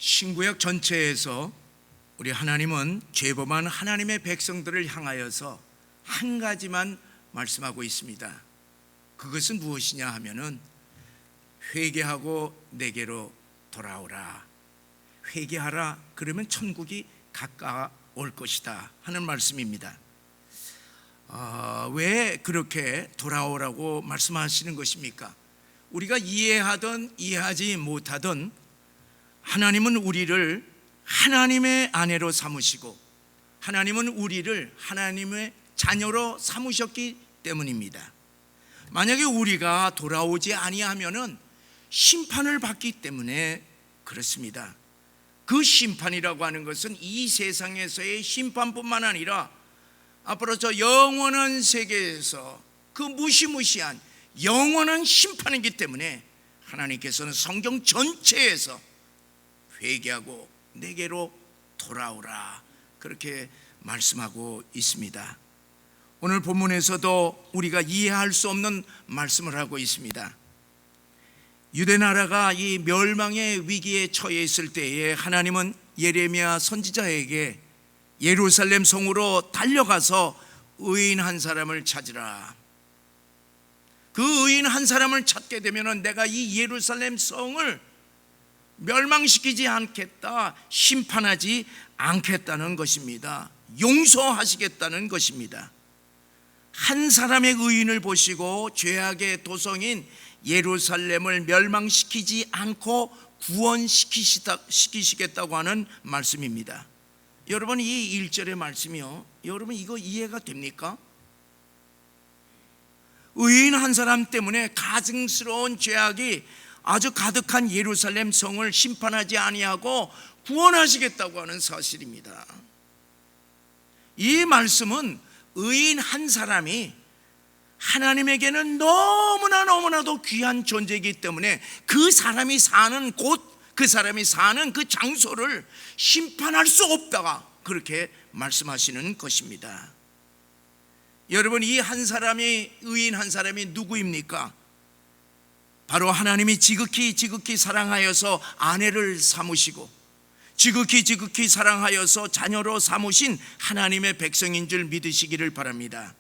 신구약 전체에서 우리 하나님은 죄범한 하나님의 백성들을 향하여서 한 가지만 말씀하고 있습니다. 그것은 무엇이냐 하면은 회개하고 내게로 돌아오라. 회개하라. 그러면 천국이 가까울 것이다 하는 말씀입니다. 왜 그렇게 돌아오라고 말씀하시는 것입니까? 우리가 이해하든 이해하지 못하든 하나님은 우리를 하나님의 아내로 삼으시고 하나님은 우리를 하나님의 자녀로 삼으셨기 때문입니다. 만약에 우리가 돌아오지 아니하면은 심판을 받기 때문에 그렇습니다. 그 심판이라고 하는 것은 이 세상에서의 심판뿐만 아니라 앞으로 저 영원한 세계에서 그 무시무시한 영원한 심판이기 때문에 하나님께서는 성경 전체에서 회개하고 내게로 돌아오라 그렇게 말씀하고 있습니다. 오늘 본문에서도 우리가 이해할 수 없는 말씀을 하고 있습니다. 유대 나라가 이 멸망의 위기에 처해 있을 때에 하나님은 예레미야 선지자에게 예루살렘 성으로 달려가서 의인 한 사람을 찾으라. 그 의인 한 사람을 찾게 되면 내가 이 예루살렘 성을 멸망시키지 않겠다, 심판하지 않겠다는 것입니다. 용서하시겠다는 것입니다. 한 사람의 의인을 보시고 죄악의 도성인 예루살렘을 멸망시키지 않고 구원시키시겠다고 하는 말씀입니다. 여러분, 이 1절의 말씀이요, 여러분 이거 이해가 됩니까? 의인 한 사람 때문에 가증스러운 죄악이 아주 가득한 예루살렘 성을 심판하지 아니하고 구원하시겠다고 하는 사실입니다. 이 말씀은 의인 한 사람이 하나님에게는 너무나도 귀한 존재이기 때문에 그 사람이 사는 곳, 그 사람이 사는 그 장소를 심판할 수 없다가 그렇게 말씀하시는 것입니다. 여러분, 이 한 사람이, 의인 한 사람이 누구입니까? 바로 하나님이 지극히 사랑하여서 아내를 삼으시고 지극히 사랑하여서 자녀로 삼으신 하나님의 백성인 줄 믿으시기를 바랍니다.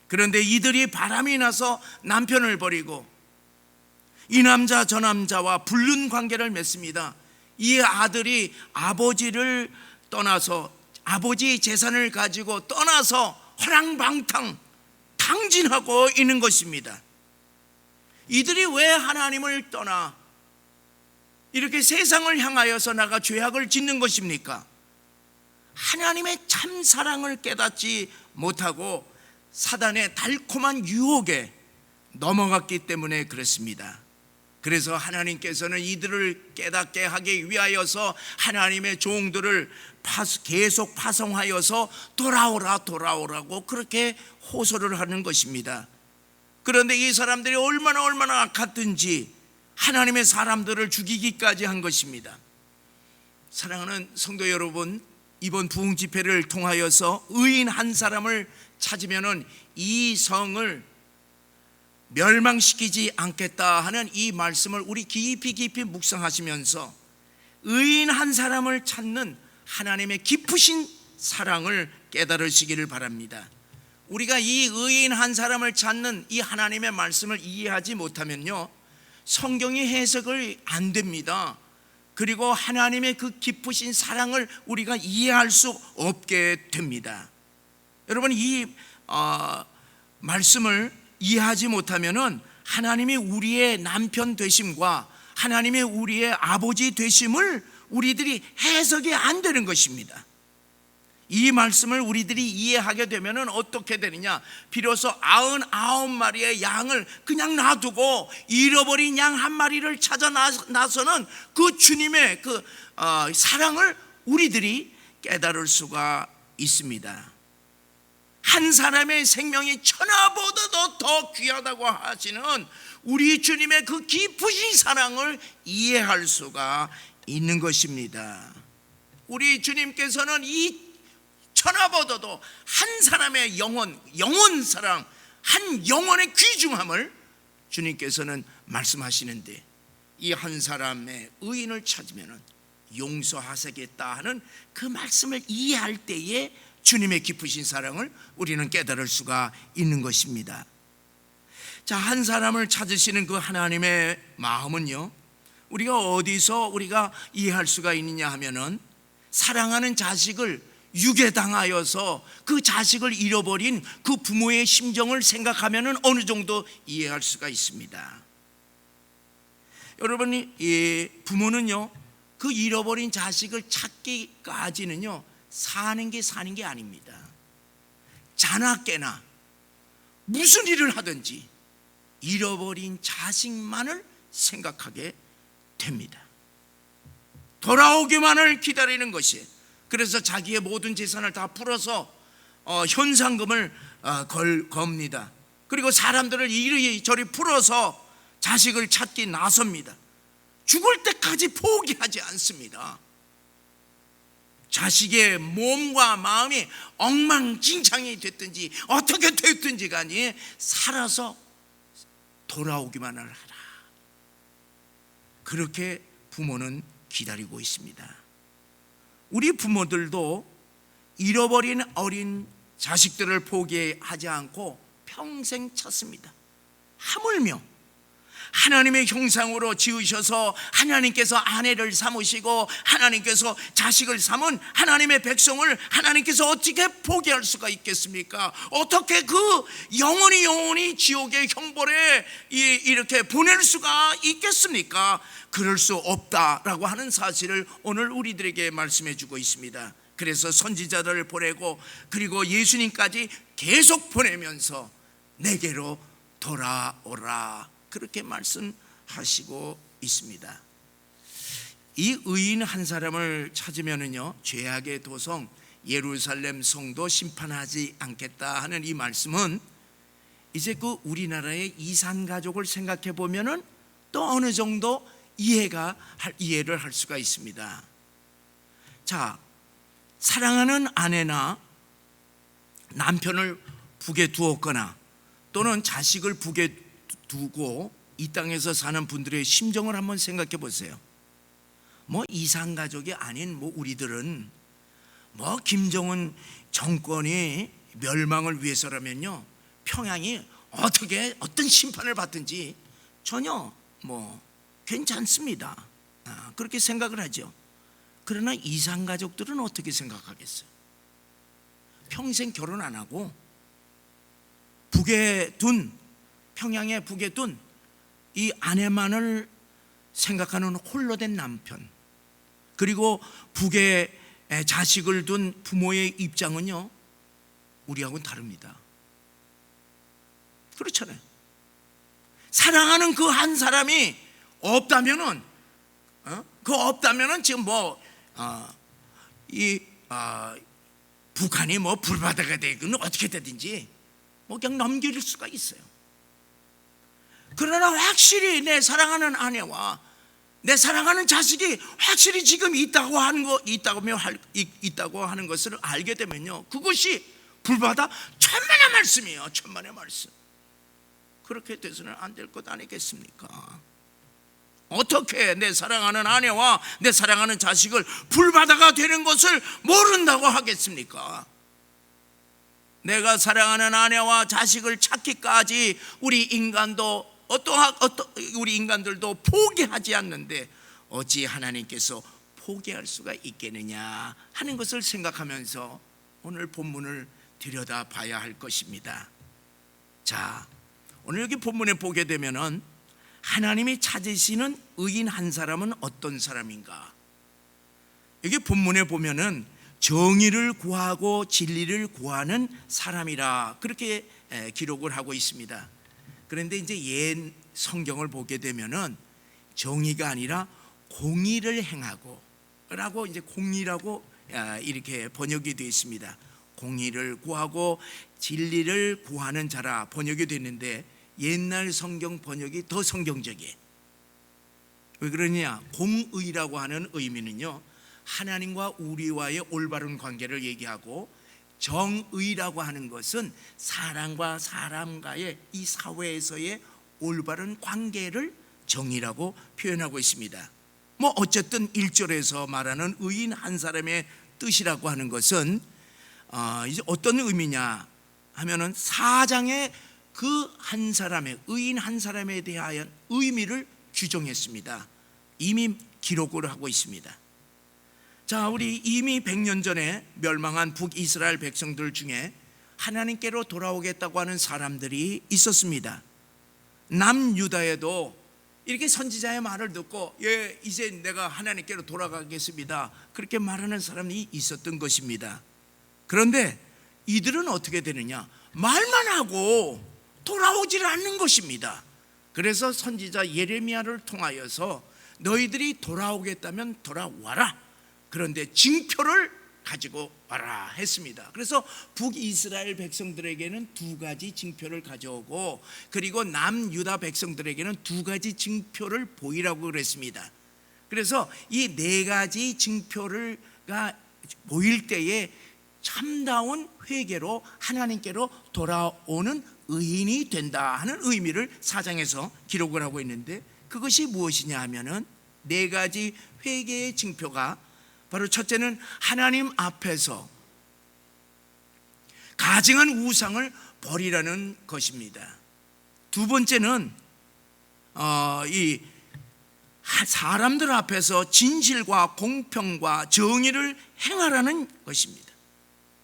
그런데 이들이 바람이 나서 남편을 버리고 이 남자 저 남자와 불륜 관계를 맺습니다. 이 아들이 아버지를 떠나서 아버지 재산을 가지고 떠나서 허랑방탕 탕진하고 있는 것입니다. 이들이 왜 하나님을 떠나 이렇게 세상을 향하여서 나가 죄악을 짓는 것입니까? 하나님의 참 사랑을 깨닫지 못하고 사단의 달콤한 유혹에 넘어갔기 때문에 그렇습니다. 그래서 하나님께서는 이들을 깨닫게 하기 위하여서 하나님의 종들을 계속 파송하여서 돌아오라고 그렇게 호소를 하는 것입니다. 그런데 이 사람들이 얼마나 악했든지 하나님의 사람들을 죽이기까지 한 것입니다. 사랑하는 성도 여러분, 이번 부흥 집회를 통하여서 의인 한 사람을 찾으면은 이 성을 멸망시키지 않겠다 하는 이 말씀을 우리 깊이 묵상하시면서 의인 한 사람을 찾는 하나님의 깊으신 사랑을 깨달으시기를 바랍니다. 우리가 이 의인 한 사람을 찾는 이 하나님의 말씀을 이해하지 못하면요, 성경이 해석을 안 됩니다. 그리고 하나님의 그 깊으신 사랑을 우리가 이해할 수 없게 됩니다. 여러분, 이 말씀을 이해하지 못하면은 하나님이 우리의 남편 되심과 하나님의 우리의 아버지 되심을 우리들이 해석이 안 되는 것입니다. 이 말씀을 우리들이 이해하게 되면은 어떻게 되느냐? 비로소 99마리의 양을 그냥 놔두고 잃어버린 양 한 마리를 찾아 나서는 그 주님의 그 사랑을 우리들이 깨달을 수가 있습니다. 한 사람의 생명이 천하보다도 더 귀하다고 하시는 우리 주님의 그 깊으신 사랑을 이해할 수가 있는 것입니다. 우리 주님께서는 이 천하보다도 한 사람의 영원 사랑, 한 영혼의 귀중함을 주님께서는 말씀하시는데, 이 한 사람의 의인을 찾으면 용서하시겠다 하는 그 말씀을 이해할 때에 주님의 깊으신 사랑을 우리는 깨달을 수가 있는 것입니다. 자, 한 사람을 찾으시는 그 하나님의 마음은요, 우리가 어디서 우리가 이해할 수가 있느냐 하면은, 사랑하는 자식을 유괴당하여서 그 자식을 잃어버린 그 부모의 심정을 생각하면은 어느 정도 이해할 수가 있습니다. 여러분이, 부모는요, 그 잃어버린 자식을 찾기까지는요 사는 게 아닙니다. 자나 깨나 무슨 일을 하든지 잃어버린 자식만을 생각하게 됩니다. 돌아오기만을 기다리는 것이, 그래서 자기의 모든 재산을 다 풀어서 현상금을 겁니다. 그리고 사람들을 이리저리 풀어서 자식을 찾기 나섭니다. 죽을 때까지 포기하지 않습니다. 자식의 몸과 마음이 엉망진창이 됐든지 어떻게 됐든지 간에 살아서 돌아오기만을 하라. 그렇게 부모는 기다리고 있습니다. 우리 부모들도 잃어버린 어린 자식들을 포기하지 않고 평생 찾습니다. 하물며 하나님의 형상으로 지으셔서 하나님께서 아내를 삼으시고 하나님께서 자식을 삼은 하나님의 백성을 하나님께서 어떻게 포기할 수가 있겠습니까? 어떻게 그 영원히 지옥의 형벌에 이렇게 보낼 수가 있겠습니까? 그럴 수 없다라고 하는 사실을 오늘 우리들에게 말씀해 주고 있습니다. 그래서 선지자들을 보내고 그리고 예수님까지 계속 보내면서 내게로 돌아오라, 그렇게 말씀하시고 있습니다. 이 의인 한 사람을 찾으면은요, 죄악의 도성 예루살렘 성도 심판하지 않겠다 하는 이 말씀은 이제 그 우리나라의 이산 가족을 생각해 보면은 또 어느 정도 이해를 할 수가 있습니다. 자, 사랑하는 아내나 남편을 북에 두었거나 또는 자식을 북에 두고 이 땅에서 사는 분들의 심정을 한번 생각해 보세요. 이산 가족이 아닌 우리들은 김정은 정권이 멸망을 위해서라면요, 평양이 어떤 심판을 받든지 전혀 괜찮습니다. 그렇게 생각을 하죠. 그러나 이산 가족들은 어떻게 생각하겠어요? 평생 결혼 안 하고 평양에 북에 둔 이 아내만을 생각하는 홀로 된 남편, 그리고 북에 자식을 둔 부모의 입장은요, 우리하고는 다릅니다. 그렇잖아요. 사랑하는 그 한 사람이 없다면은 지금 북한이 불바다가 되건 어떻게 되든지 그냥 넘길 수가 있어요. 그러나 확실히 내 사랑하는 아내와 내 사랑하는 자식이 확실히 지금 있다고 하는 것을 알게 되면요, 그것이 불바다 천만의 말씀이에요. 천만의 말씀. 그렇게 돼서는 안 될 것 아니겠습니까? 어떻게 내 사랑하는 아내와 내 사랑하는 자식을 불바다가 되는 것을 모른다고 하겠습니까? 내가 사랑하는 아내와 자식을 찾기까지 우리 인간들도 포기하지 않는데 어찌 하나님께서 포기할 수가 있겠느냐 하는 것을 생각하면서 오늘 본문을 들여다봐야 할 것입니다. 자, 오늘 여기 본문에 보게 되면은 하나님이 찾으시는 의인 한 사람은 어떤 사람인가? 여기 본문에 보면은 정의를 구하고 진리를 구하는 사람이라 그렇게 기록을 하고 있습니다. 그런데 이제 옛 성경을 보게 되면은 정의가 아니라 공의를 행하고 라고 이제 공의라고 이렇게 번역이 되어 있습니다. 공의를 구하고 진리를 구하는 자라 번역이 됐는데 옛날 성경 번역이 더 성경적이에요. 왜 그러냐? 공의라고 하는 의미는요, 하나님과 우리와의 올바른 관계를 얘기하고, 정의라고 하는 것은 사람과 사람과의 이 사회에서의 올바른 관계를 정의라고 표현하고 있습니다. 뭐 어쨌든 1절에서 말하는 의인 한 사람의 뜻이라고 하는 것은 이제 어떤 의미냐 하면은 4장의 그 한 사람의 의인 한 사람에 대하여 의미를 규정했습니다. 이미 기록을 하고 있습니다. 자, 우리 이미 100년 전에 멸망한 북이스라엘 백성들 중에 하나님께로 돌아오겠다고 하는 사람들이 있었습니다. 남유다에도 이렇게 선지자의 말을 듣고 이제 내가 하나님께로 돌아가겠습니다, 그렇게 말하는 사람이 있었던 것입니다. 그런데 이들은 어떻게 되느냐, 말만 하고 돌아오질 않는 것입니다. 그래서 선지자 예레미야를 통하여서 너희들이 돌아오겠다면 돌아와라, 그런데 징표를 가지고 와라 했습니다. 그래서 북이스라엘 백성들에게는 2가지 징표를 가져오고, 그리고 남유다 백성들에게는 2가지 징표를 보이라고 그랬습니다. 그래서 이 4가지 징표가 보일 때에 참다운 회개로 하나님께로 돌아오는 의인이 된다 하는 의미를 4장에서 기록을 하고 있는데, 그것이 무엇이냐 하면은 4가지 회개의 징표가 바로 첫째는 하나님 앞에서 가증한 우상을 버리라는 것입니다. 두 번째는 이 사람들 앞에서 진실과 공평과 정의를 행하라는 것입니다.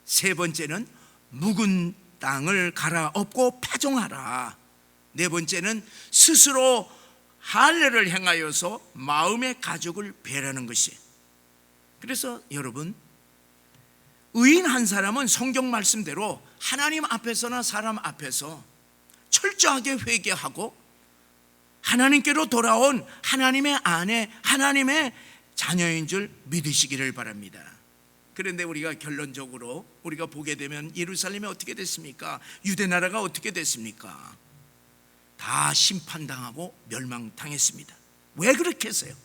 세 번째는 묵은 땅을 갈아엎고 파종하라. 네 번째는 스스로 할례를 행하여서 마음의 가족을 배라는 것이에요. 그래서 여러분, 의인 한 사람은 성경 말씀대로 하나님 앞에서나 사람 앞에서 철저하게 회개하고 하나님께로 돌아온 하나님의 아내, 하나님의 자녀인 줄 믿으시기를 바랍니다. 그런데 우리가 결론적으로 우리가 보게 되면 예루살렘이 어떻게 됐습니까? 유대 나라가 어떻게 됐습니까? 다 심판당하고 멸망당했습니다. 왜 그렇게 했어요?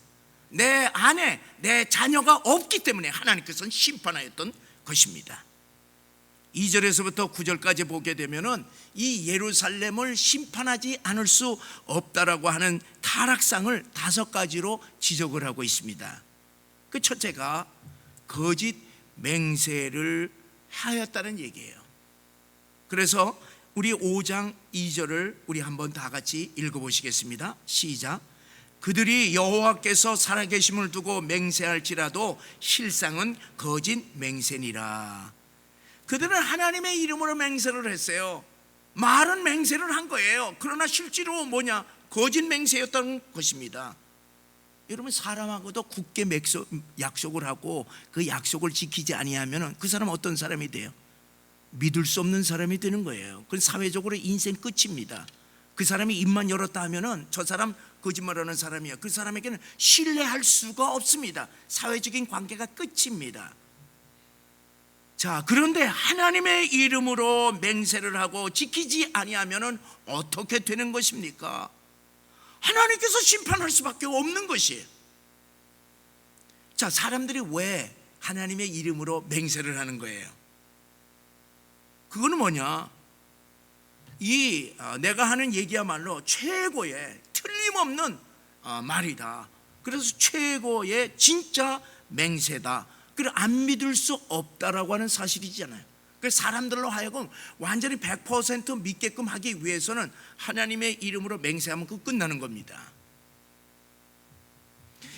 내 아내, 내 자녀가 없기 때문에 하나님께서는 심판하였던 것입니다. 2절에서부터 9절까지 보게 되면은 이 예루살렘을 심판하지 않을 수 없다라고 하는 타락상을 5가지로 지적을 하고 있습니다. 그 첫째가 거짓 맹세를 하였다는 얘기예요. 그래서 우리 5장 2절을 우리 한번 다 같이 읽어보시겠습니다. 시작. 그들이 여호와께서 살아계심을 두고 맹세할지라도 실상은 거짓 맹세니라. 그들은 하나님의 이름으로 맹세를 했어요. 말은 맹세를 한 거예요. 그러나 실제로 뭐냐? 거짓 맹세였다는 것입니다. 여러분, 사람하고도 굳게 약속을 하고 그 약속을 지키지 아니하면 그 사람은 어떤 사람이 돼요? 믿을 수 없는 사람이 되는 거예요. 그건 사회적으로 인생 끝입니다. 그 사람이 입만 열었다 하면은 저 사람 거짓말하는 사람이야. 그 사람에게는 신뢰할 수가 없습니다. 사회적인 관계가 끝입니다. 자, 그런데 하나님의 이름으로 맹세를 하고 지키지 아니하면은 어떻게 되는 것입니까? 하나님께서 심판할 수밖에 없는 것이에요. 자, 사람들이 왜 하나님의 이름으로 맹세를 하는 거예요? 그거는 뭐냐? 내가 하는 얘기야말로 최고의 틀림없는 말이다. 그래서 최고의 진짜 맹세다. 그리고 안 믿을 수 없다라고 하는 사실이잖아요. 그래서 사람들로 하여금 완전히 100% 믿게끔 하기 위해서는 하나님의 이름으로 맹세하면 그 끝나는 겁니다.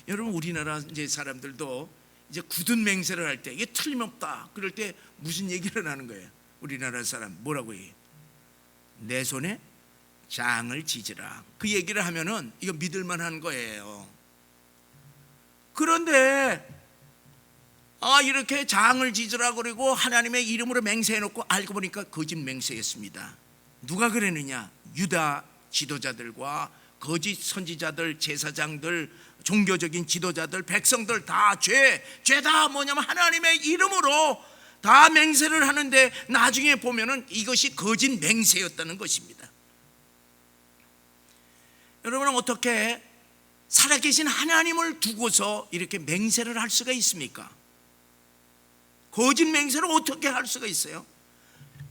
여러분, 우리나라 이제 사람들도 이제 굳은 맹세를 할 때 이게 틀림없다 그럴 때 무슨 얘기를 하는 거예요? 우리나라 사람 뭐라고 해요? 내 손에 장을 지지라. 그 얘기를 하면은 이거 믿을만한 거예요. 그런데 이렇게 장을 지지라 그리고 하나님의 이름으로 맹세해놓고 알고 보니까 거짓 맹세였습니다. 누가 그랬느냐? 유다 지도자들과 거짓 선지자들, 제사장들, 종교적인 지도자들, 백성들 다 죄다 뭐냐면 하나님의 이름으로 다 맹세를 하는데 나중에 보면은 이것이 거짓 맹세였다는 것입니다. 여러분은 어떻게 살아계신 하나님을 두고서 이렇게 맹세를 할 수가 있습니까? 거짓 맹세를 어떻게 할 수가 있어요?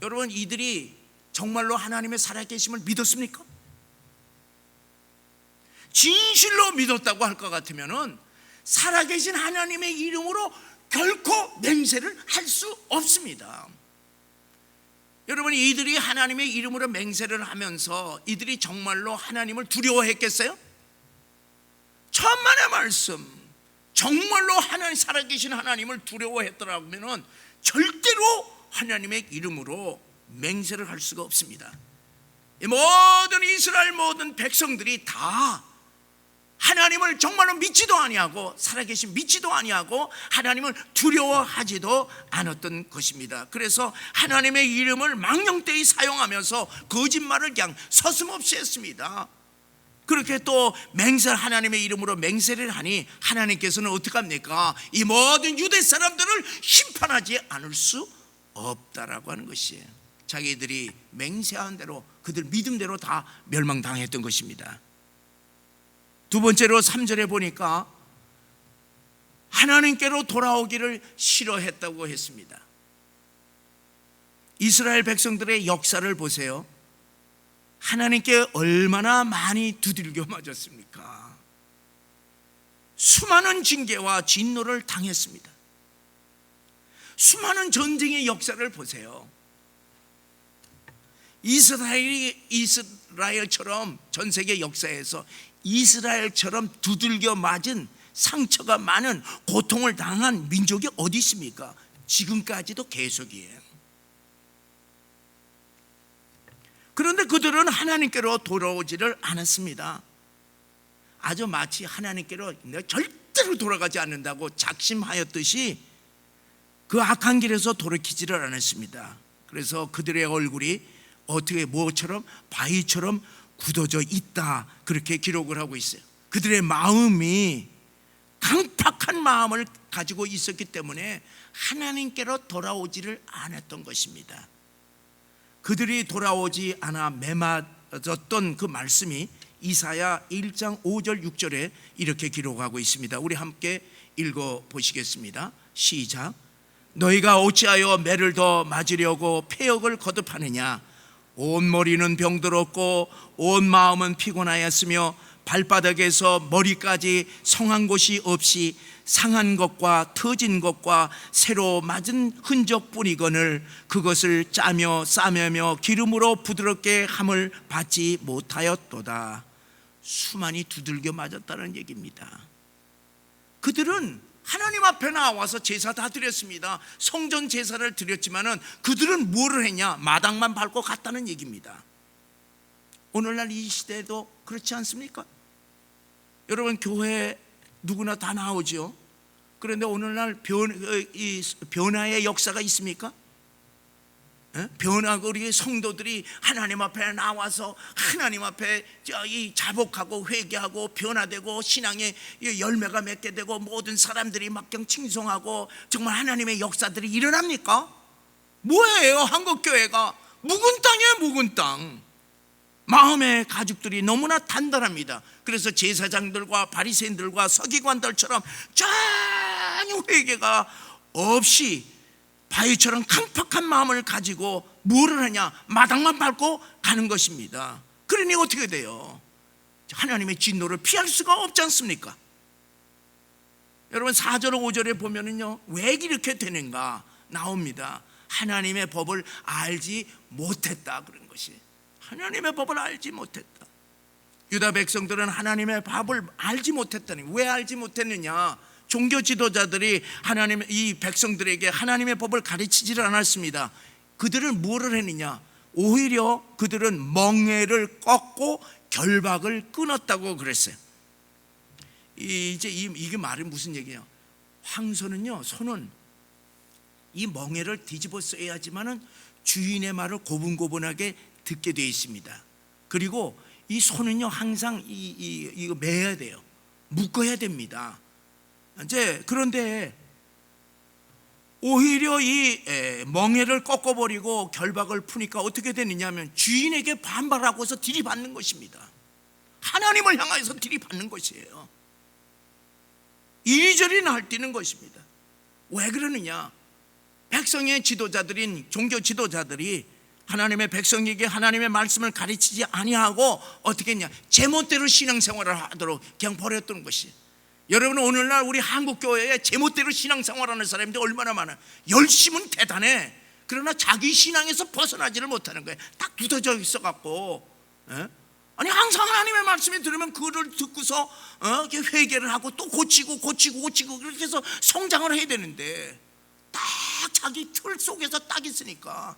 여러분, 이들이 정말로 하나님의 살아계심을 믿었습니까? 진실로 믿었다고 할 것 같으면은 살아계신 하나님의 이름으로 결코 맹세를 할 수 없습니다. 여러분, 이들이 하나님의 이름으로 맹세를 하면서 이들이 정말로 하나님을 두려워했겠어요? 천만의 말씀, 정말로 하나님, 살아계신 하나님을 두려워했더라면 절대로 하나님의 이름으로 맹세를 할 수가 없습니다. 모든 이스라엘 모든 백성들이 다 하나님을 정말로 믿지도 아니하고, 살아계신 믿지도 아니하고 하나님을 두려워하지도 않았던 것입니다. 그래서 하나님의 이름을 망령되이 사용하면서 거짓말을 그냥 서슴없이 했습니다. 그렇게 또 하나님의 이름으로 맹세를 하니 하나님께서는 어떻게 합니까? 이 모든 유대 사람들을 심판하지 않을 수 없다라고 하는 것이에요. 자기들이 맹세한 대로, 그들 믿음대로 다 멸망당했던 것입니다. 두 번째로 3절에 보니까 하나님께로 돌아오기를 싫어했다고 했습니다. 이스라엘 백성들의 역사를 보세요. 하나님께 얼마나 많이 두들겨 맞았습니까? 수많은 징계와 진노를 당했습니다. 수많은 전쟁의 역사를 보세요. 이스라엘처럼 전 세계 역사에서 이스라엘처럼 두들겨 맞은, 상처가 많은, 고통을 당한 민족이 어디 있습니까? 지금까지도 계속이에요. 그런데 그들은 하나님께로 돌아오지를 않았습니다. 아주 마치 하나님께로 내가 절대로 돌아가지 않는다고 작심하였듯이 그 악한 길에서 돌이키지를 않았습니다. 그래서 그들의 얼굴이 어떻게 뭐처럼, 바위처럼 굳어져 있다, 그렇게 기록을 하고 있어요. 그들의 마음이 강팍한 마음을 가지고 있었기 때문에 하나님께로 돌아오지를 않았던 것입니다. 그들이 돌아오지 않아 매맞았던 그 말씀이 이사야 1장 5절 6절에 이렇게 기록하고 있습니다. 우리 함께 읽어보시겠습니다. 시작. 너희가 어찌하여 매를 더 맞으려고 패역을 거듭하느냐? 온 머리는 병들었고 온 마음은 피곤하였으며 발바닥에서 머리까지 성한 곳이 없이 상한 것과 터진 것과 새로 맞은 흔적뿐이거늘 그것을 짜며 싸매며 기름으로 부드럽게 함을 받지 못하였도다. 수많이 두들겨 맞았다는 얘기입니다. 그들은 하나님 앞에 나와서 제사 다 드렸습니다. 성전 제사를 드렸지만은 그들은 뭐를 했냐? 마당만 밟고 갔다는 얘기입니다. 오늘날 이 시대에도 그렇지 않습니까? 여러분, 교회 누구나 다 나오죠. 그런데 오늘날 변화의 역사가 있습니까? 변화가, 우리 성도들이 하나님 앞에 나와서 하나님 앞에 자복하고 회개하고 변화되고 신앙의 열매가 맺게 되고 모든 사람들이 막경 칭송하고 정말 하나님의 역사들이 일어납니까? 뭐예요? 한국교회가 묵은 땅이에요. 묵은 땅. 마음의 가죽들이 너무나 단단합니다. 그래서 제사장들과 바리새인들과 서기관들처럼 전혀 회개가 없이 바위처럼 강팍한 마음을 가지고 뭐를 하냐? 마당만 밟고 가는 것입니다. 그러니 어떻게 돼요? 하나님의 진노를 피할 수가 없지 않습니까? 여러분, 4절 5절에 보면은요, 왜 이렇게 되는가 나옵니다. 하나님의 법을 알지 못했다, 그런 것이. 하나님의 법을 알지 못했다. 유다 백성들은 하나님의 법을 알지 못했다니. 왜 알지 못했느냐? 종교 지도자들이 이 백성들에게 하나님의 법을 가르치지를 않았습니다. 그들은 뭐를 했느냐? 오히려 그들은 멍에를 꺾고 결박을 끊었다고 그랬어요. 이게 말이 무슨 얘기예요? 황소는요, 소는 이 멍에를 뒤집어 써야지만은 주인의 말을 고분고분하게 듣게 되어 있습니다. 그리고 이 소는요, 항상 이거 매야 돼요. 묶어야 됩니다. 그런데 오히려 이 멍에를 꺾어버리고 결박을 푸니까 어떻게 되느냐 하면 주인에게 반발하고서 들이받는 것입니다. 하나님을 향해서 들이받는 것이에요. 이리저리 날뛰는 것입니다. 왜 그러느냐? 백성의 지도자들인 종교 지도자들이 하나님의 백성에게 하나님의 말씀을 가르치지 아니하고 어떻게 했냐? 제멋대로 신앙생활을 하도록 그냥 버렸던 것이. 여러분, 오늘날 우리 한국교회에 제멋대로 신앙생활하는 사람들이 얼마나 많아. 열심은 대단해. 그러나 자기 신앙에서 벗어나지를 못하는 거예요. 딱 굳어져 있어갖고. 아니, 항상 하나님의 말씀이 들으면 그거를 듣고서 이렇게 회개를 하고 또 고치고 그렇게 해서 성장을 해야 되는데, 딱 자기 틀 속에서 딱 있으니까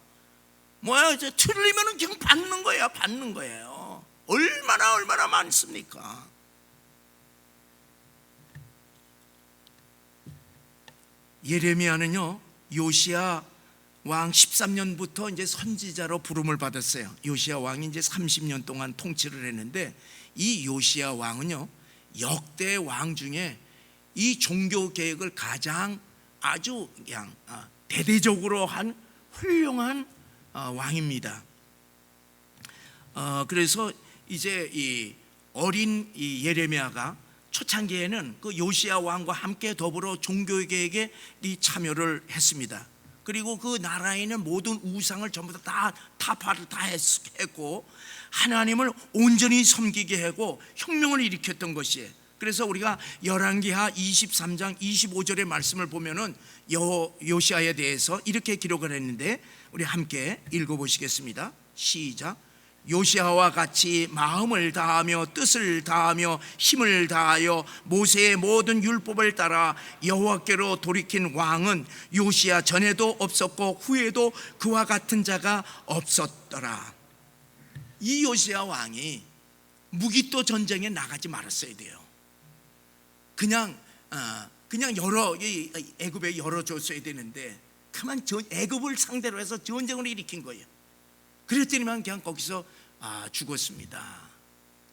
이제 틀리면은 그냥 받는 거예요. 얼마나 많습니까? 예레미야는요, 요시야 왕 13년부터 이제 선지자로 부름을 받았어요. 요시야 왕이 이제 30년 동안 통치를 했는데, 이 요시야 왕은요, 역대 왕 중에 이 종교 개혁을 가장 아주 그냥 대대적으로 한 훌륭한 왕입니다. 그래서 이제 이 어린 이 예레미야가 초창기에는 그 요시야 왕과 함께 더불어 종교 개혁에 참여를 했습니다. 그리고 그 나라에 있는 모든 우상을 전부 다 타파를 다 했고, 하나님을 온전히 섬기게 하고 혁명을 일으켰던 것이에요. 그래서 우리가 열왕기하 23장 25절의 말씀을 보면은 요시야에 대해서 이렇게 기록을 했는데, 우리 함께 읽어보시겠습니다. 시작. 요시야와 같이 마음을 다하며 뜻을 다하며 힘을 다하여 모세의 모든 율법을 따라 여호와께로 돌이킨 왕은 요시야 전에도 없었고 후에도 그와 같은 자가 없었더라. 이 요시야 왕이 무기또 전쟁에 나가지 말았어야 돼요. 그냥 애굽에 열어줬어야 되는데, 그만 애굽을 상대로 해서 전쟁을 일으킨 거예요. 그랬더니만 그냥 거기서 죽었습니다.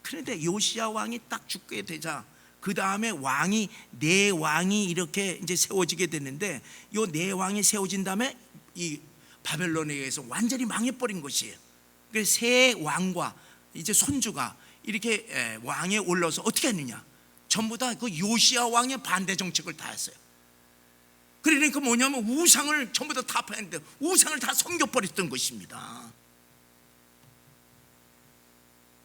그런데 요시야 왕이 딱 죽게 되자 그 다음에 네 왕이 이렇게 이제 세워지게 됐는데, 요 네 왕이 세워진 다음에 이 바벨론에 의해서 완전히 망해버린 것이에요. 그래서 세 왕과 이제 손주가 이렇게 왕에 올라서 어떻게 했느냐? 전부 다 그 요시야 왕의 반대 정책을 다 했어요. 그러니까 뭐냐면 우상을 전부 다 타파했는데 우상을 다 섬겨버렸던 것입니다.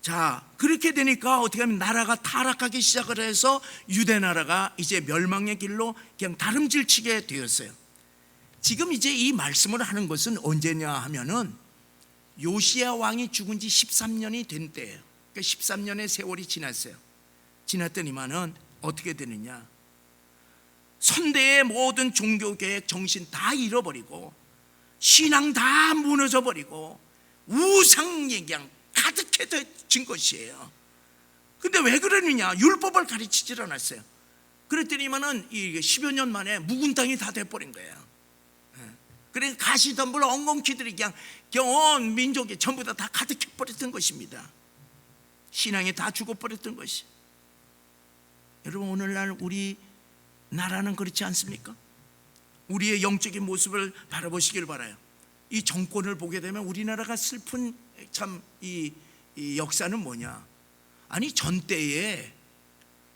자, 그렇게 되니까 어떻게 하면 나라가 타락하기 시작을 해서 유대 나라가 이제 멸망의 길로 그냥 다름질치게 되었어요. 지금 이제 이 말씀을 하는 것은 언제냐 하면은 요시야 왕이 죽은 지 13년이 된 때예요. 그러니까 13년의 세월이 지났어요. 지났더니만은 어떻게 되느냐? 선대의 모든 종교계획 정신 다 잃어버리고 신앙 다 무너져버리고 우상 얘기랑 가득해진 것이에요. 근데 왜 그러느냐? 율법을 가르치질 않았어요. 그랬더니만은 10여 년 만에 묵은 땅이 다 돼버린 거예요. 그래서 가시덤불 엉겅퀴들이 그냥 온 민족이 전부 다 가득해버렸던 것입니다. 신앙이 다 죽어버렸던 것이. 여러분, 오늘날 우리 나라는 그렇지 않습니까? 우리의 영적인 모습을 바라보시길 바라요. 이 정권을 보게 되면 우리나라가 슬픈 참 이 역사는 뭐냐? 아니, 전 때에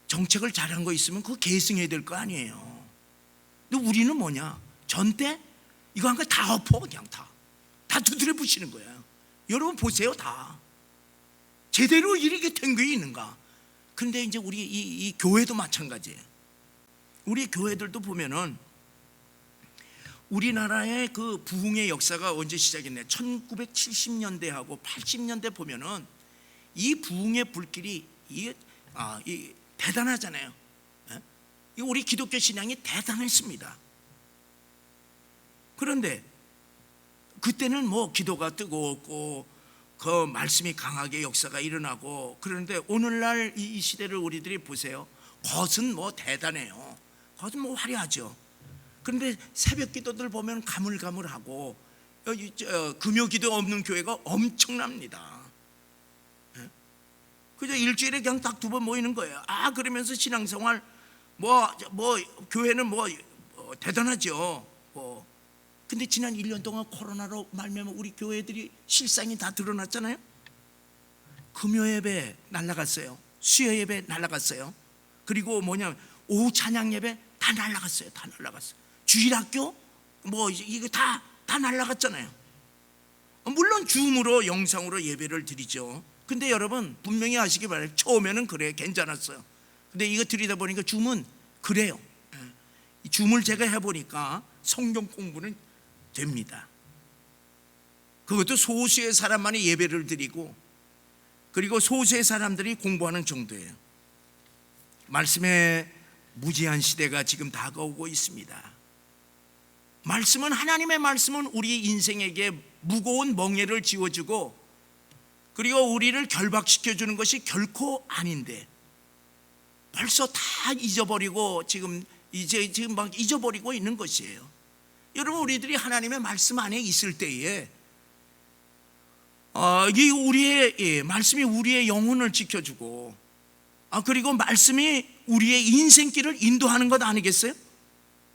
정책을 잘한 거 있으면 그거 계승해야 될 거 아니에요. 근데 우리는 뭐냐? 전 때 이거 한 거 다 엎어, 그냥 다 두드려 부시는 거예요. 여러분 보세요, 다 제대로 이렇게 된 게 있는가? 근데 이제 우리 이 교회도 마찬가지예요. 우리 교회들도 보면은 우리나라의 그 부흥의 역사가 언제 시작했냐? 1970년대하고 80년대 보면은 이 부흥의 불길이 대단하잖아요. 우리 기독교 신앙이 대단했습니다. 그런데 그때는 뭐 기도가 뜨거웠고 그 말씀이 강하게 역사가 일어나고, 그런데 오늘날 이 시대를 우리들이 보세요. 겉은 뭐 대단해요. 겉은 뭐 화려하죠. 그런데 새벽 기도들 보면 가물가물하고 금요 기도 없는 교회가 엄청납니다. 그저 일주일에 그냥 딱 2번 모이는 거예요. 그러면서 신앙생활 교회는 대단하죠. 근데 지난 1년 동안 코로나로 말미암아 우리 교회들이 실상이 다 드러났잖아요. 금요 예배 날라갔어요. 수요 예배 날라갔어요. 그리고 오후 찬양 예배 다 날라갔어요. 다 날라갔어요. 주일학교 이거 다 날라갔잖아요. 물론 줌으로 영상으로 예배를 드리죠. 근데 여러분 분명히 아시기 바라요. 처음에는 그래 괜찮았어요. 근데 이거 들이다 보니까 줌은 그래요. 이 줌을 제가 해보니까 성경 공부는 됩니다. 그것도 소수의 사람만이 예배를 드리고, 그리고 소수의 사람들이 공부하는 정도예요. 말씀의 무제한 시대가 지금 다가오고 있습니다. 말씀은, 하나님의 말씀은 우리 인생에게 무거운 멍에를 지워주고, 그리고 우리를 결박시켜주는 것이 결코 아닌데 벌써 다 잊어버리고 지금 막 잊어버리고 있는 것이에요. 여러분, 우리들이 하나님의 말씀 안에 있을 때에 이 우리의 말씀이 우리의 영혼을 지켜주고, 그리고 말씀이 우리의 인생길을 인도하는 것 아니겠어요?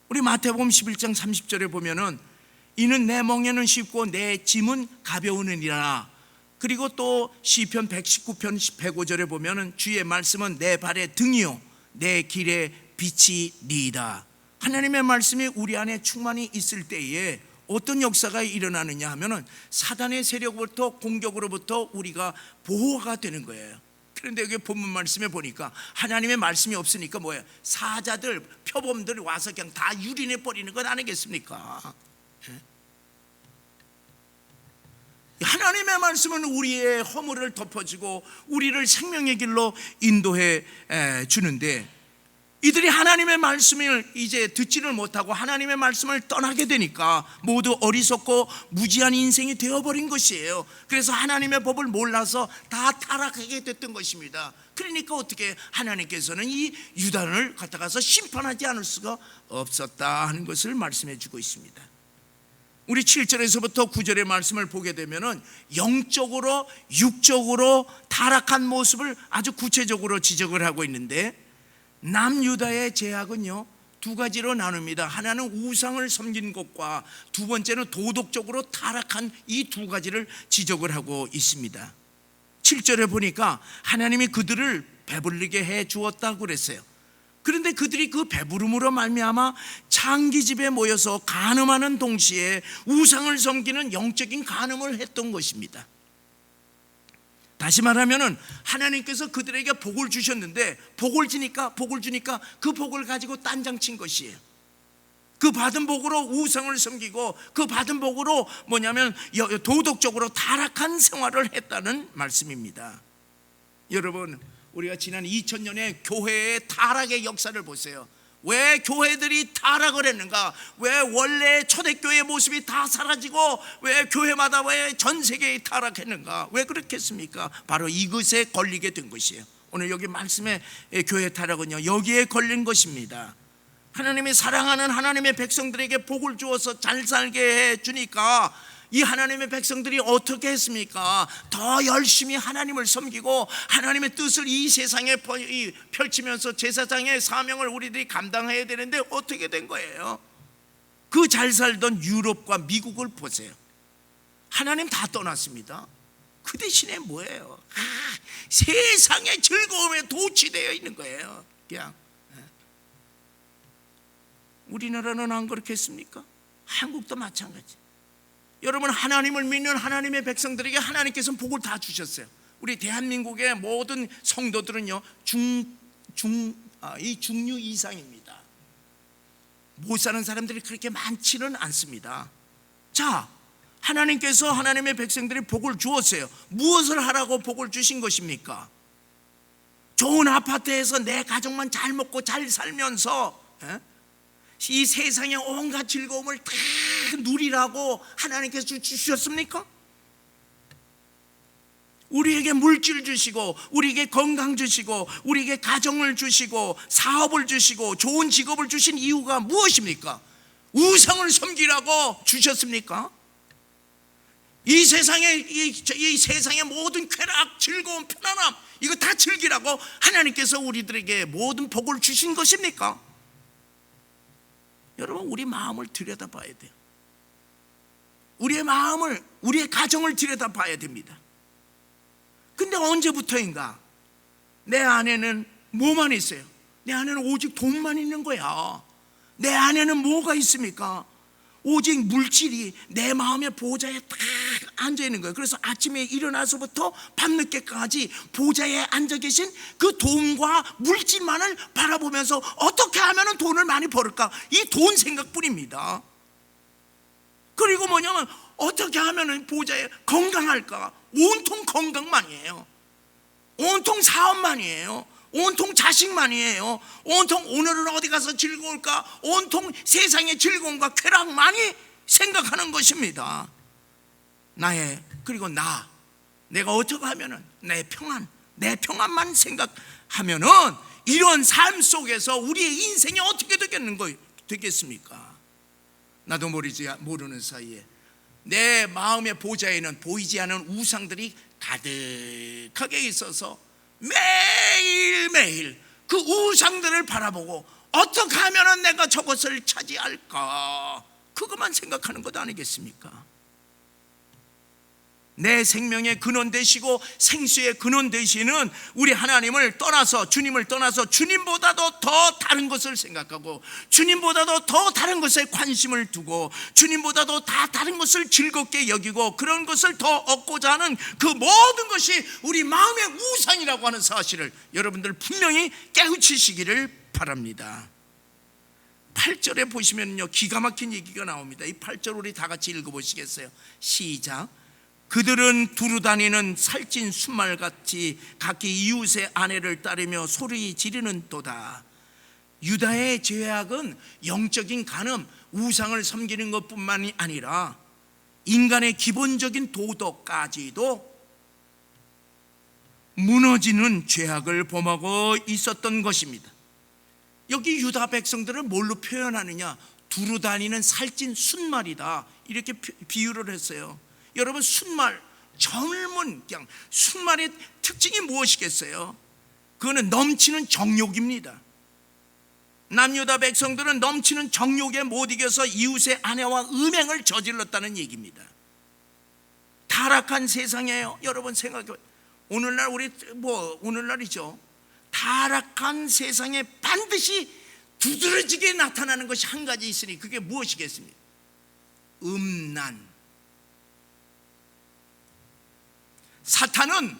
우리 마태복음 11장 30절에 보면은 이는 내 멍에는 쉽고 내 짐은 가벼우느니라. 그리고 또 시편 119편 105절에 보면은 주의 말씀은 내 발의 등이요 내 길의 빛이니이다. 하나님의 말씀이 우리 안에 충만히 있을 때에 어떤 역사가 일어나느냐 하면은 사단의 세력부터 공격으로부터 우리가 보호가 되는 거예요. 그런데 여기 본문 말씀에 보니까 하나님의 말씀이 없으니까 뭐예요? 사자들, 표범들이 와서 그냥 다 유린해 버리는 것 아니겠습니까? 하나님의 말씀은 우리의 허물을 덮어주고 우리를 생명의 길로 인도해 주는데, 이들이 하나님의 말씀을 이제 듣지를 못하고 하나님의 말씀을 떠나게 되니까 모두 어리석고 무지한 인생이 되어버린 것이에요. 그래서 하나님의 법을 몰라서 다 타락하게 됐던 것입니다. 그러니까 어떻게 하나님께서는 이 유단을 갖다가서 심판하지 않을 수가 없었다 하는 것을 말씀해 주고 있습니다. 우리 7절에서부터 9절의 말씀을 보게 되면은 영적으로 육적으로 타락한 모습을 아주 구체적으로 지적을 하고 있는데, 남유다의 죄악은요 두 가지로 나눕니다. 하나는 우상을 섬긴 것과 두 번째는 도덕적으로 타락한 이 두 가지를 지적을 하고 있습니다. 7절에 보니까 하나님이 그들을 배불리게 해 주었다고 그랬어요. 그런데 그들이 그 배부름으로 말미암아 창기집에 모여서 간음하는 동시에 우상을 섬기는 영적인 간음을 했던 것입니다. 다시 말하면은 하나님께서 그들에게 복을 주셨는데 복을 주니까 그 복을 가지고 딴장친 것이에요. 그 받은 복으로 우상을 섬기고 그 받은 복으로 뭐냐면 도덕적으로 타락한 생활을 했다는 말씀입니다. 여러분, 우리가 지난 2000년의 교회의 타락의 역사를 보세요. 왜 교회들이 타락을 했는가? 왜 원래 초대교회의 모습이 다 사라지고 왜 교회마다 왜 전 세계에 타락했는가? 왜 그렇겠습니까? 바로 이것에 걸리게 된 것이에요. 오늘 여기 말씀의 교회 타락은요 여기에 걸린 것입니다. 하나님이 사랑하는 하나님의 백성들에게 복을 주어서 잘 살게 해 주니까 이 하나님의 백성들이 어떻게 했습니까? 더 열심히 하나님을 섬기고 하나님의 뜻을 이 세상에 펼치면서 제사장의 사명을 우리들이 감당해야 되는데 어떻게 된 거예요? 그 잘 살던 유럽과 미국을 보세요. 하나님 다 떠났습니다. 그 대신에 뭐예요? 세상의 즐거움에 도취되어 있는 거예요. 그냥 우리나라는 안 그렇겠습니까? 한국도 마찬가지. 여러분, 하나님을 믿는 하나님의 백성들에게 하나님께서는 복을 다 주셨어요. 우리 대한민국의 모든 성도들은요 이 중류 이상입니다. 못 사는 사람들이 그렇게 많지는 않습니다. 자, 하나님께서 하나님의 백성들이 복을 주었어요. 무엇을 하라고 복을 주신 것입니까? 좋은 아파트에서 내 가족만 잘 먹고 잘 살면서 이 세상의 온갖 즐거움을 다 누리라고 하나님께서 주셨습니까? 우리에게 물질 주시고 우리에게 건강 주시고 우리에게 가정을 주시고 사업을 주시고 좋은 직업을 주신 이유가 무엇입니까? 우상을 섬기라고 주셨습니까? 이 세상의 모든 쾌락, 즐거움, 편안함 이거 다 즐기라고 하나님께서 우리들에게 모든 복을 주신 것입니까? 여러분, 우리 마음을 들여다봐야 돼요. 우리의 마음을, 우리의 가정을 들여다봐야 됩니다. 근데 언제부터인가 내 안에는 뭐만 있어요? 내 안에는 오직 돈만 있는 거야. 내 안에는 뭐가 있습니까? 오직 물질이 내 마음의 보좌에 다 앉아 있는 거예요. 그래서 아침에 일어나서부터 밤늦게까지 보좌에 앉아 계신 그 돈과 물질만을 바라보면서 어떻게 하면 돈을 많이 벌을까, 이 돈 생각뿐입니다. 그리고 뭐냐면 어떻게 하면 보좌에 건강할까, 온통 건강만이에요. 온통 사업만이에요. 온통 자식만이에요. 온통 오늘은 어디 가서 즐거울까, 온통 세상의 즐거움과 쾌락만이 생각하는 것입니다. 그리고 내가 어떻게 하면은 내 평안만 생각하면은 이런 삶 속에서 우리의 인생이 어떻게 되겠습니까? 나도 모르는 사이에 내 마음의 보좌에는 보이지 않은 우상들이 가득하게 있어서 매일매일 그 우상들을 바라보고 어떻게 하면 내가 저것을 차지할까, 그것만 생각하는 것 아니겠습니까? 내 생명의 근원 되시고 생수의 근원 되시는 우리 하나님을 떠나서, 주님을 떠나서 주님보다도 더 다른 것을 생각하고, 주님보다도 더 다른 것에 관심을 두고, 주님보다도 다 다른 것을 즐겁게 여기고, 그런 것을 더 얻고자 하는 그 모든 것이 우리 마음의 우상이라고 하는 사실을 여러분들 분명히 깨우치시기를 바랍니다. 8절에 보시면요, 기가 막힌 얘기가 나옵니다. 이 8절 우리 다 같이 읽어보시겠어요? 시작. 그들은 두루 다니는 살찐 순말같이 각기 이웃의 아내를 따르며 소리 지르는도다. 유다의 죄악은 영적인 간음, 우상을 섬기는 것뿐만이 아니라 인간의 기본적인 도덕까지도 무너지는 죄악을 범하고 있었던 것입니다. 여기 유다 백성들을 뭘로 표현하느냐? 두루 다니는 살찐 순말이다, 이렇게 비유를 했어요. 여러분, 순말, 젊은 그냥 순말의 특징이 무엇이겠어요? 그거는 넘치는 정욕입니다. 남유다 백성들은 넘치는 정욕에 못 이겨서 이웃의 아내와 음행을 저질렀다는 얘기입니다. 타락한 세상이에요. 여러분 생각해, 오늘날 오늘날이죠. 타락한 세상에 반드시 두드러지게 나타나는 것이 한 가지 있으니 그게 무엇이겠습니까? 음란. 사탄은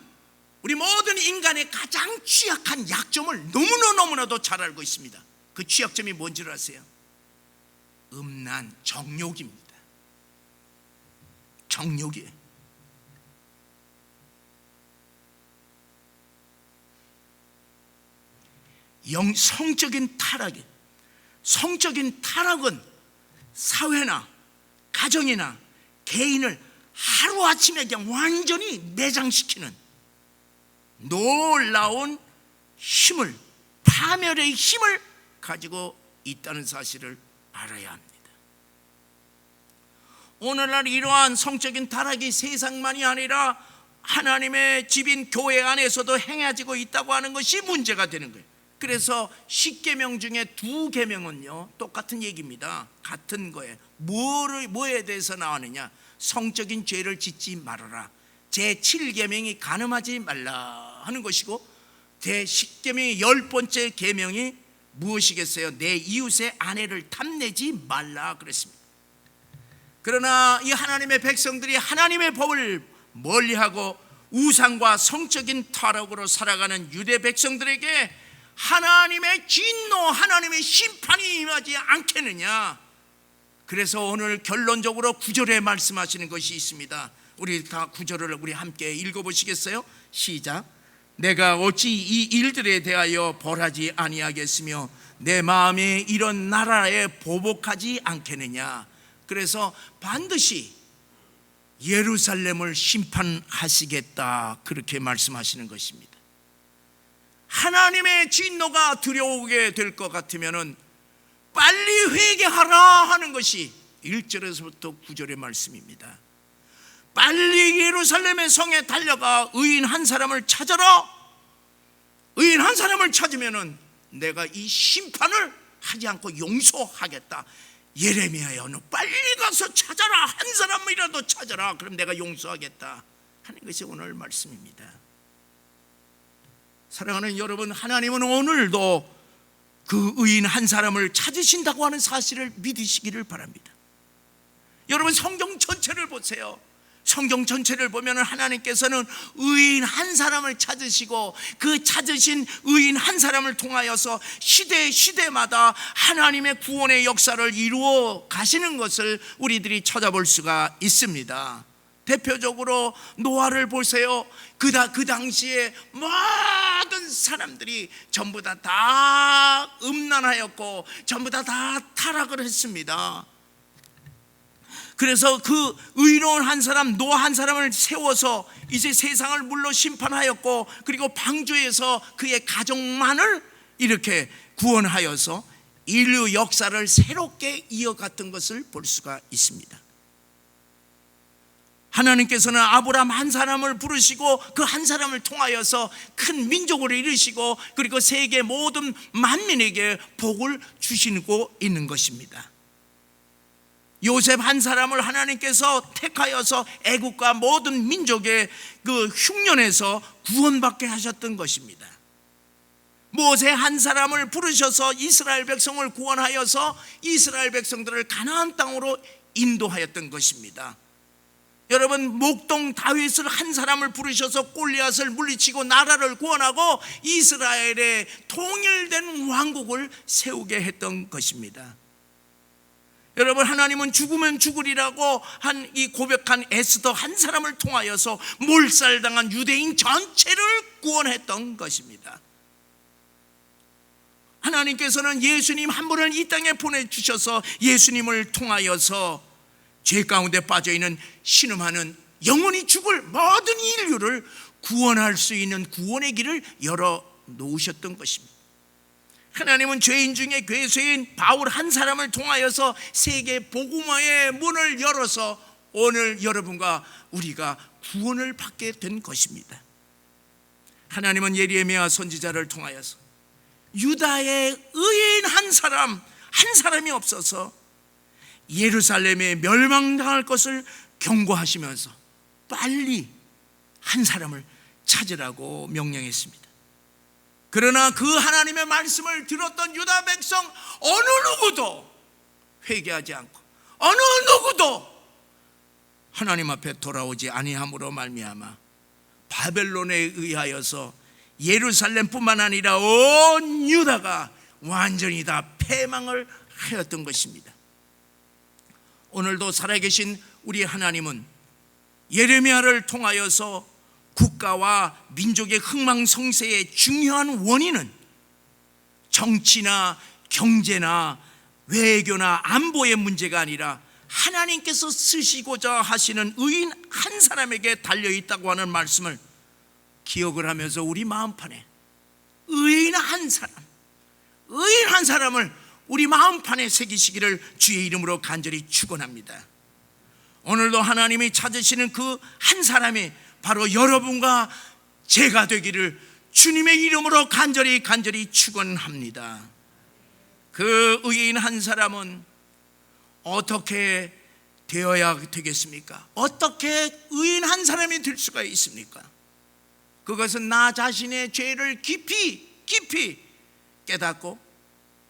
우리 모든 인간의 가장 취약한 약점을 너무나도 잘 알고 있습니다. 그 취약점이 뭔지를 아세요? 음란, 정욕입니다. 정욕이에요. 성적인 타락은 사회나 가정이나 개인을 하루아침에 그냥 완전히 매장시키는 놀라운 힘을, 파멸의 힘을 가지고 있다는 사실을 알아야 합니다. 오늘날 이러한 성적인 타락이 세상만이 아니라 하나님의 집인 교회 안에서도 행해지고 있다고 하는 것이 문제가 되는 거예요. 그래서 10계명 중에 2계명은요 똑같은 얘기입니다. 같은 거예요. 뭐에 대해서 나오느냐? 성적인 죄를 짓지 말아라. 제7계명이 간음하지 말라 하는 것이고, 제10계명의 10번째 계명이 무엇이겠어요? 내 이웃의 아내를 탐내지 말라 그랬습니다. 그러나 이 하나님의 백성들이 하나님의 법을 멀리하고 우상과 성적인 타락으로 살아가는 유대 백성들에게 하나님의 진노, 하나님의 심판이 임하지 않겠느냐? 그래서 오늘 결론적으로 9절에 말씀하시는 것이 있습니다. 우리 다 9절을 우리 함께 읽어보시겠어요? 시작. 내가 어찌 이 일들에 대하여 벌하지 아니하겠으며 내 마음에 이런 나라에 보복하지 않겠느냐? 그래서 반드시 예루살렘을 심판하시겠다, 그렇게 말씀하시는 것입니다. 하나님의 진노가 들여오게 될 것 같으면은 빨리 회개하라 하는 것이 1절에서부터 9절의 말씀입니다. 빨리 예루살렘의 성에 달려가 의인 한 사람을 찾아라. 의인 한 사람을 찾으면은 내가 이 심판을 하지 않고 용서하겠다. 예레미야야, 너 빨리 가서 찾아라. 한 사람이라도 찾아라. 그럼 내가 용서하겠다 하는 것이 오늘 말씀입니다. 사랑하는 여러분, 하나님은 오늘도 그 의인 한 사람을 찾으신다고 하는 사실을 믿으시기를 바랍니다. 여러분, 성경 전체를 보세요. 성경 전체를 보면 하나님께서는 의인 한 사람을 찾으시고 그 찾으신 의인 한 사람을 통하여서 시대마다 하나님의 구원의 역사를 이루어 가시는 것을 우리들이 찾아볼 수가 있습니다. 대표적으로 노아를 보세요. 그 당시에 모든 사람들이 전부 다 음란하였고 전부 다 타락을 했습니다. 그래서 그 의로운 한 사람, 노아 한 사람을 세워서 이제 세상을 물로 심판하였고, 그리고 방주에서 그의 가족만을 이렇게 구원하여서 인류 역사를 새롭게 이어갔던 것을 볼 수가 있습니다. 하나님께서는 아브라함 한 사람을 부르시고 그 한 사람을 통하여서 큰 민족을 이루시고, 그리고 세계 모든 만민에게 복을 주시고 있는 것입니다. 요셉 한 사람을 하나님께서 택하여서 애국과 모든 민족의 그 흉년에서 구원받게 하셨던 것입니다. 모세 한 사람을 부르셔서 이스라엘 백성을 구원하여서 이스라엘 백성들을 가나안 땅으로 인도하였던 것입니다. 여러분, 목동 다윗을 한 사람을 부르셔서 골리앗을 물리치고 나라를 구원하고 이스라엘의 통일된 왕국을 세우게 했던 것입니다. 여러분, 하나님은 죽으면 죽으리라고 이 고백한 에스더 한 사람을 통하여서 몰살당한 유대인 전체를 구원했던 것입니다. 하나님께서는 예수님 한 분을 이 땅에 보내주셔서 예수님을 통하여서 죄 가운데 빠져있는 신음하는 영원히 죽을 모든 인류를 구원할 수 있는 구원의 길을 열어놓으셨던 것입니다. 하나님은 죄인 중에 괴수인 바울 한 사람을 통하여서 세계 복음화의 문을 열어서 오늘 여러분과 우리가 구원을 받게 된 것입니다. 하나님은 예레미야 선지자를 통하여서 유다의 의인 한 사람이 없어서 예루살렘에 멸망당할 것을 경고하시면서 빨리 한 사람을 찾으라고 명령했습니다. 그러나 그 하나님의 말씀을 들었던 유다 백성 어느 누구도 회개하지 않고 어느 누구도 하나님 앞에 돌아오지 아니함으로 말미암아 바벨론에 의하여서 예루살렘뿐만 아니라 온 유다가 완전히 다 패망을 하였던 것입니다. 오늘도 살아계신 우리 하나님은 예레미야를 통하여서 국가와 민족의 흥망성쇠의 중요한 원인은 정치나 경제나 외교나 안보의 문제가 아니라 하나님께서 쓰시고자 하시는 의인 한 사람에게 달려있다고 하는 말씀을 기억을 하면서 우리 마음판에 의인 한 사람을 우리 마음판에 새기시기를 주의 이름으로 간절히 축원합니다. 오늘도 하나님이 찾으시는 그 한 사람이 바로 여러분과 제가 되기를 주님의 이름으로 간절히 축원합니다. 그 의인 한 사람은 어떻게 되어야 되겠습니까? 어떻게 의인 한 사람이 될 수가 있습니까? 그것은 나 자신의 죄를 깊이 깨닫고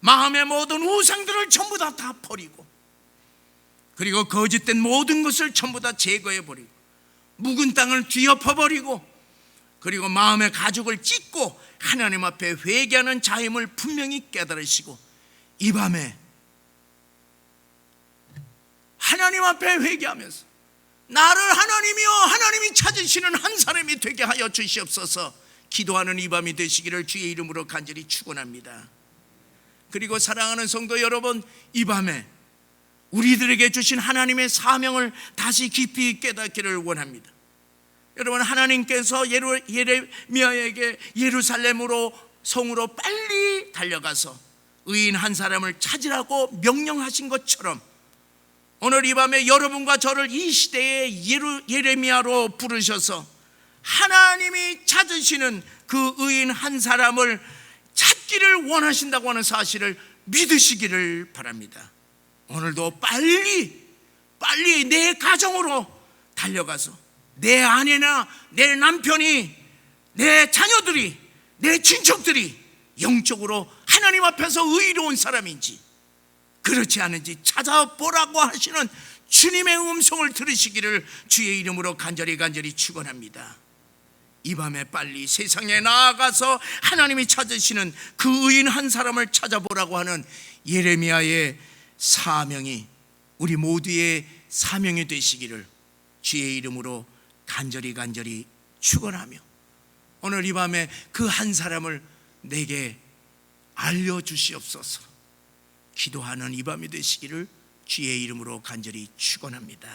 마음의 모든 우상들을 전부 다 버리고, 그리고 거짓된 모든 것을 전부 다 제거해버리고, 묵은 땅을 뒤엎어버리고, 그리고 마음의 가죽을 찢고 하나님 앞에 회개하는 자임을 분명히 깨달으시고, 이 밤에 하나님 앞에 회개하면서 나를 하나님이여 하나님이 찾으시는 한 사람이 되게 하여 주시옵소서 기도하는 이 밤이 되시기를 주의 이름으로 간절히 축원합니다. 그리고 사랑하는 성도 여러분, 이 밤에 우리들에게 주신 하나님의 사명을 다시 깊이 깨닫기를 원합니다. 여러분, 하나님께서 예레미야에게 예루살렘으로 성으로 빨리 달려가서 의인 한 사람을 찾으라고 명령하신 것처럼 오늘 이 밤에 여러분과 저를 이 시대의 예레미야로 부르셔서 하나님이 찾으시는 그 의인 한 사람을 찾기를 원하신다고 하는 사실을 믿으시기를 바랍니다. 오늘도 빨리 내 가정으로 달려가서 내 아내나 내 남편이, 내 자녀들이, 내 친척들이 영적으로 하나님 앞에서 의로운 사람인지 그렇지 않은지 찾아보라고 하시는 주님의 음성을 들으시기를 주의 이름으로 간절히 축원합니다. 이 밤에 빨리 세상에 나아가서 하나님이 찾으시는 그 의인 한 사람을 찾아보라고 하는 예레미야의 사명이 우리 모두의 사명이 되시기를 주의 이름으로 간절히 축원하며, 오늘 이 밤에 그 한 사람을 내게 알려주시옵소서 기도하는 이 밤이 되시기를 주의 이름으로 간절히 축원합니다.